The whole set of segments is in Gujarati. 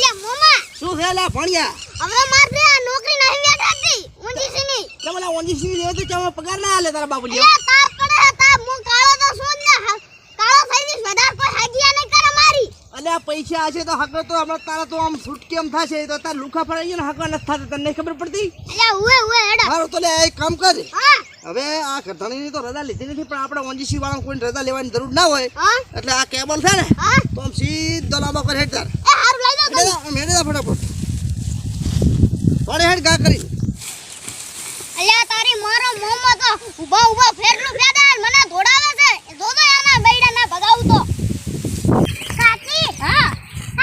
અલ્યા મોમા શું છે લા ભણ્યા હવે મારે આ નોકરી નહીં વેઠાતી ઊંજીસીની તમારા ઓંજીસી લેવો તો ચાલો પગાર ના આલે તારા બાપુ અલ્યા તાર પડે તાર હું કાળો તો શું ને કાળો થઈ જઈશ વધારે કોઈ હાજિયા નહીં કરે મારી અલ્યા પૈસા હશે તો હક તો હમણાં તારા તો આમ છૂટ કેમ થશે તો તાર લુખા ફરાઈ ને હક નથી થતા તને ખબર પડતી અલ્યા ઉએ હેડા હારું તો લે એક કામ કર હા હવે આ ઘરધણીની તો રજા લીધી નથી પણ આપણે ઓંજીસી વાળા કોઈ રજા લેવાની જરૂર ના હોય હા એટલે આ કેબલ છે ને હા તો આમ સીધો લાંબો કરી હેડ તાર એ હારું લઈ જાવ આમ હેડ જા ફટાફટ થોડી હેડ ગા કરી અલ્યા તારી મારો મોમો તો ઉભા ફેરનું ફેદાન મને દોડાવે છે જોજો આના બૈડા ના ભગાવું તો સાચી હા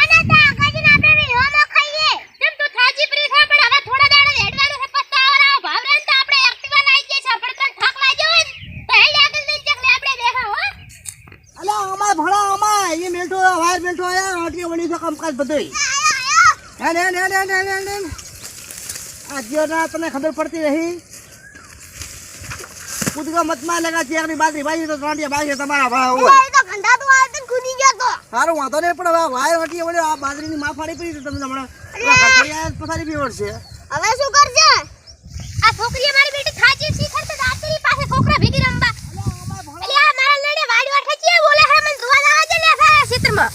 અને તા કજીને આપણે હોમો ખાઈએ તેમ તો થાજી પ્રી છે પણ હવે થોડા દાડા હેડવાનું છે પત્તાવાળા ભાવરાન તો આપણે એક્ટિવા લાઈ ગઈ છે પણ તને ઠાક લાગ્યો હોય તો હેડ આગળ દઈને ચકલે આપણે દેખા હો અલ્યા અમાર ભણા અમાર એ મેલટો વાયર મેલટો આયા આટલી વળી તો કામકાજ બધુંય હેડ આજે ના તને ખબર પડતી રહી કૂદકા મત માં લગા ચેરની બાજરી ભાઈ તો ત્રણિયા ભાઈ તમારા ભાઈ હોય ઓય તો ગંધા તો આ તને કૂદી ગયો તો સારું વાંધો નહીં પણ હવે વાયર વટી વળી આ બાજરીની માં ફાડી પડી તો તમને હમણાં ઘડિયા પથારી પીવડ છે હવે શું કરજે આ છોકરીએ મારી બેટી થાજી શીખર છે દાતરી પાસે છોકરા ભેગી રમવા અલ્યા મારા લેડે વાડી વાઠે છે બોલે હે મને દુવા લાવા દે લે સારા ક્ષેત્રમાં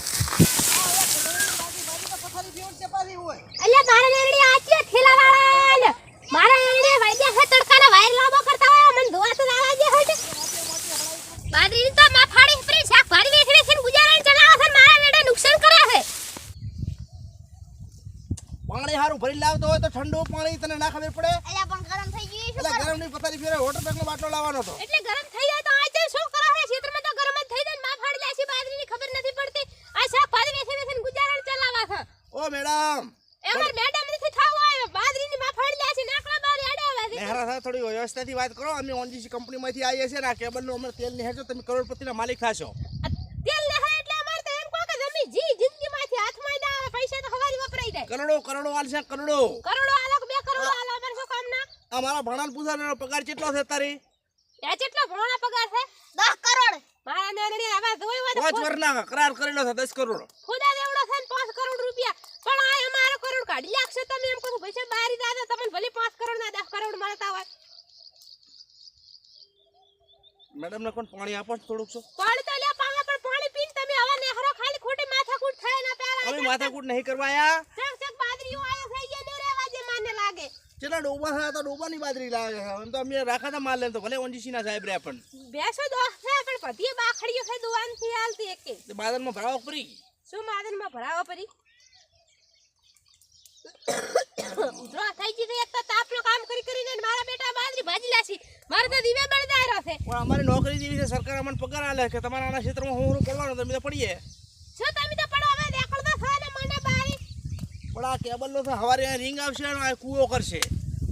અલ્યા મારા લેડી આચે થેલા વાળા મારા લેડે વાડ્યા હે તડકાના વાયર લાંબો કરતા હોય મને દુવા તો લાવા દે હટ બાદરી તો માં ફાડી ફરી શાક ભારી વેખડે છે ગુજારણ ચલાવે છે મારા લેડે નુકસાન કરે છે પાણી હારું ભરી લાવતો હોય તો ઠંડુ પાણી તને ના ખબર પડે અલ્યા પણ ગરમ થઈ ગઈ શું એટલે ગરમ ની પથારી ફેરે વોટર બેગ નો બાટલો લાવવાનો હતો એટલે ગરમ થઈ જાય તો આજે શું કરે છે ક્ષેત્રમાં તો ગરમ જ થઈ જાય માં ફાડી લેસી બાદરીની ખબર નથી પડતી આ શાક ભારી વેખડે છે ગુજારણ ચલાવે છે ઓ મેડમ એમર મેડમ નથી થાવ આવ્યો બાદરીની માં ફાડી લેસી નાકડા બાર આડાવે છે નેહરા સાથે થોડી વ્યવસ્થાથી વાત કરો અમે ઓનજીસી કંપનીમાંથી આવીએ છીએ ને આ કેબલનું અમે તેલ નિહાળજો તમે કરોડપતિના માલિક થાશો તેલ નહે એટલે અમાર તો એમ કહો કે જમી જી જિંદગીમાંથી હાથમાં ના આવે પૈસા તો હવારી વપરાઈ જાય કરોડો આલશે કરોડો આલો 2 કરોડ આલો અમાર શું કામ ના અમારા ભણાલ પૂછાનો પગાર કેટલો છે તારી એ કેટલો ભણવાનો પગાર છે 10 કરોડ મારા નેરડી આવા જોઈ હોય 5 વર્ષના કરાર કરેલો છે 10 કરોડ ખુદા દેવડો છે 5 કરોડ રૂપિયા પણ આ અમારો કરોડ કાઢી લાગશે તમે એમ કહો પૈસા બારી દાદા તમને ભલે 5 કરોડ ના 10 કરોડ મળતા હોય મેડમ ને કોણ પાણી આપો થોડુંક છો પાણી તો લ્યા પાવા પણ પાણી પીને તમે હવે નેહરો ખાલી ખોટી માથાકૂટ થાય ના પેલા અમે માથાકૂટ નહીં કરવાયા ચક બાદરીઓ આયો થઈ ગયા ને રેવા જે માને લાગે ચેલા ડોબા છે તો ડોબાની બાજરી લાગે છે તો અમે રાખાતા માલ લેતો ભલે ઓનજીસી ના સાહેબ રે પણ બેસો દો છે પણ બધી બાખડીઓ છે દુવાન થી હાલતી એકે તે બાદરમાં ભરાવો પરી શું માદનમાં ભરાવો પરી ઉધરો થઈ ગઈ એક તો તાપનો કામ કરીને મારા બેટા બાજરી ભાજી લાસી મારે તો દીવે બળદાય રહે પણ અમારી નોકરી જેવી છે સરકાર અમને પગાર આલે કે તમારા આના ક્ષેત્રમાં હું પડવાનો તમે તો પડીએ શું તમે તો પડો હવે દેખળ તો થાને મને બારી પણ આ કેબલનો તો હવારે રિંગ આવશે અને આ કૂવો કરશે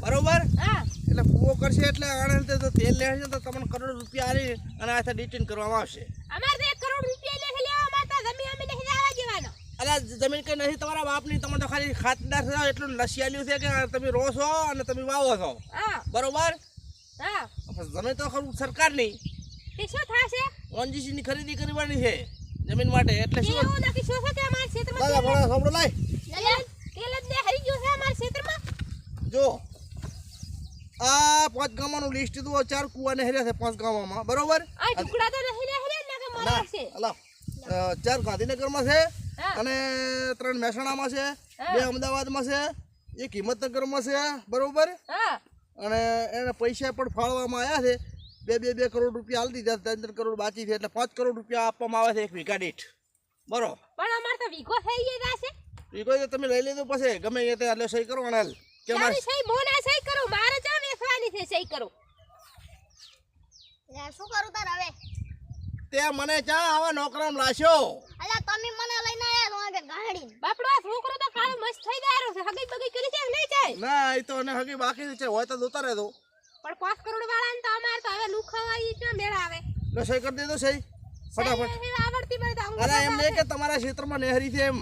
બરોબર હા એટલે કૂવો કરશે એટલે આણંદ તો તેલ લેશે તો તમને કરોડ રૂપિયા આલી અને આથી ડિટેન કરવામાં આવશે અમાર તો 1 કરોડ રૂપિયા લેખે લેવા માતા જમીન અમે નહીં લાવા દેવાનો અલા જમીન કઈ નથી તમારા બાપની તમે તો ખાલી ખાતદાર છો એટલું લસિયાલ્યું છે કે તમે રો છો અને તમે વાવો છો હા બરોબર હા જમીન તો ખરું સરકારની તે શું થાશે ઓનજીસી ની ખરીદી કરવાની છે જમીન માટે એટલે શું એવું નથી શું છે કે અમાર ક્ષેત્રમાં દાદા ભણા સાંભળો લાય તેલ જ ને હરી ગયું છે અમાર ક્ષેત્રમાં જો આ 5 ગામનું લિસ્ટ દો 4 કુવા ને હેર્યા છે 5 ગામમાં બરોબર આ ટુકડા તો નહીં ને હરે ને કે મરા છે અલા 4 ગાંધીનગરમાં છે અને 3 મહેસાણામાં છે 2 અમદાવાદમાં છે 1 હિંમતનગરમાં છે બરોબર હા અને એને પૈસા પણ ફાળવામાં આવ્યા છે 2 કરોડ રૂપિયા હાલ દીધા 3 કરોડ બાકી છે એટલે 5 કરોડ રૂપિયા આપવામાં આવે છે એક વીઘા દીઠ બરો પણ અમાર તો વીઘો થઈ ગઈ છે વીઘો તો તમે લઈ લેજો પછી ગમે એ એટલે સહી કરો અને કે મારી સહી મોના સહી કરો મારે ચા વેસવાની છે સહી કરો લે શું કરું તાર હવે તે મને ચા આવા નોકરામ લાશ્યો અલા તમે મને લઈને આયા તો કે ગાડી બાપડો આ છોકરો તો કાળો મસ્ત થઈ જાયો છે હગઈ બગઈ કરી છે નહીં જાય ના એ તો અને હગી બાકી છે હોય તો જોતા રહેજો પણ 5 કરોડ વાળાને તો અમાર તો હવે લુખાવાઈ છે મેળ આવે લે સહી કરી દેજો સહી ફટાફટ આવડતી બળતા અલા એમ લે કે તમારા ક્ષેત્રમાં નહેરી છે એમ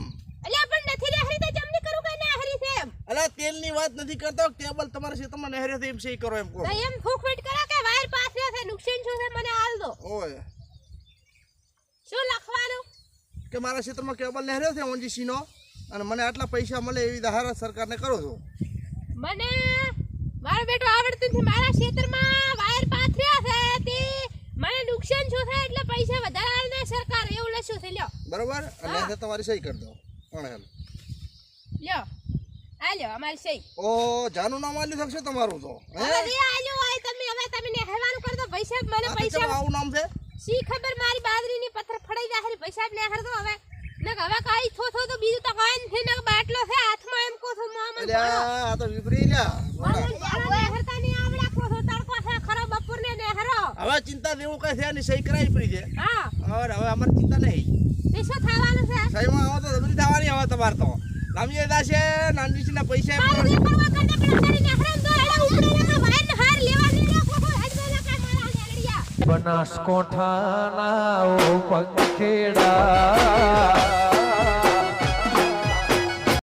અલ્યા પણ નથી નહેરી તો જમની કરું કે નહેરી છે એમ અલા તેલની વાત નથી કરતો કેબલ તમારા ક્ષેત્રમાં નહેરી છે એમ સહી કરો એમ કહો તો એમ ફૂકફીટ કરો કે વાયર પાસે છે નુકસાન શું છે મને હાલ દો ઓય શું લખવાનું કે મારા ક્ષેત્રમાં કેબલ નહેર્યો છે ઓનજીસી નો અને મને આટલા પૈસા મળે એવી જાહેરાત સરકારને કરો છો. મને મારો બેટો આવડતું નથી. મારા ક્ષેત્રમાં વાયર પાથર્યા છે તે મને નુકસાન શું થાય એટલે પૈસા વધારે આલે સરકાર એવું લખ્યું છે. લ્યો બરોબર, અને તે તમારી સહી કરી દો. હાલ લ્યો આ લ્યો અમારી સહી. ઓ જાનું નામ આલ્યું શકશે તમારું તો હવે જે આલ્યું હોય તમે ને હેવાનું કરી દો. પૈસા મને પૈસા આવું નામ છે. સી ખબર મારી બાદરીની પથ્થર ફડાઈ જાય પૈસા ને હર દો. હવે ને હવે કાઈ થો તો બીજું તો કોઈ નથી ને બાટલો છે હાથમાં એમ કો છો મામા. અલ્યા આ તો વિપરી લ્યા. હવે ચિંતા જેવું કઈ છે ની સહી કરાવી પડી છે. હા હવે અમારે ચિંતા નહીં. તે શું થવાનું છે? સહીમાં આવો તો જબરી થવાની હવે તમારે તો લાંબી દાશે નાનજીના પૈસા મારે જે કરવા કરને પણ કરીને હરામ તો એડા ઉપડે કે વાયર ને હાર લેવા ની રાખો તો આજ બેલા કા મારા નેલડિયા બનાસકોઠાના ઓ પંખેડા